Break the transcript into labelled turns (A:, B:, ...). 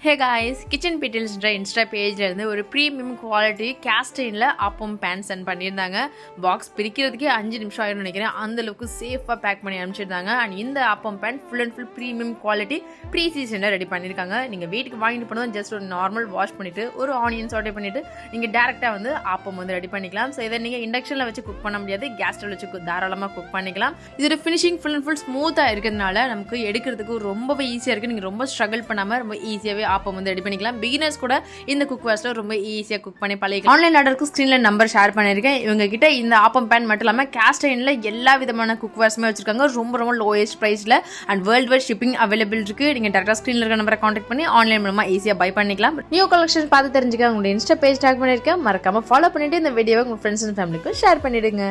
A: Hey guys, Kitchen Petals Insta page ஒரு premium quality cast ironல appam pan send பண்ணிருந்தாங்க. Box பிரிக்கிறதுக்கே 5 நிமிஷம் ஆயிரும் நினைக்கிறேன். அந்த அளவுக்கு சேஃபா பேக் பண்ணி அனுப்பிச்சிருந்தாங்க. and இந்த appam pan full and full premium quality pre-seasonல ரெடி பண்ணிருக்காங்க. நீங்க வீட்டுக்கு வாங்கிட்டு போனதும் just ஒரு நார்மல் வாஷ் பண்ணிட்டு ஒரு ஆனியன் சாட்டே பண்ணிட்டு நீங்க டைரக்ட்டா வந்து appam வந்து ரெடி பண்ணிக்கலாம். சோ இத நீங்க இண்டக்ஷன்ல வச்சு குக் பண்ண முடியாது. கேஸ் ஸ்டவ்ல வச்சு தாராளமா குக் பண்ணிக்கலாம். இதோட ஃபினிஷிங் full and full ஸ்மூத்தா இருக்கிறதுனால நமக்கு எடுக்கிறதுக்கு ரொம்பவே ஈஸியா இருக்கு. நீங்க ரொம்ப ஸ்ட்ரகிள் பண்ணாம ரொம்ப ஈஸியாவே ஆப்பம் வந்து ரெடி பண்ணிக்கலாம். பிகினர்ஸ் கூட இந்த குக்வேர்ஸ்ல ரொம்ப ஈஸியா குக் பண்ணி பழகிக்கலாம். ஆன்லைன் ஆர்டருக்கு ஸ்கிரீன்ல நம்பர் ஷேர் பண்ணிருக்கேன். இவங்க கிட்ட இந்த ஆப்பம் பேன் மட்டும் இல்லாம கேஸ்ட் அயர்ன்ல எல்லா விதமான குக்வேர்ஸ்மே வச்சிருக்காங்க. ரொம்ப ரொம்ப லோயஸ்ட் பிரைஸ்ல and world wide shipping available இருக்கு. நீங்க டேரக்டா ஸ்கிரீன்ல இருக்க நம்பரை கான்டாக்ட் பண்ணி ஆன்லைன் மூலமா ஈஸியா பை பண்ணிக்கலாம். நியூ கலெக்ஷன் பார்த்து தெரிஞ்சுக்க உங்களுடைய இன்ஸ்டா பேஜ் டாக் பண்ணிருக்கேன். மறக்காம ஃபாலோ பண்ணிட்டு இந்த வீடியோவை உங்க ஃப்ரெண்ட்ஸ் அண்ட் ஃபேமிலிக்கு ஷேர் பண்ணிடுங்க.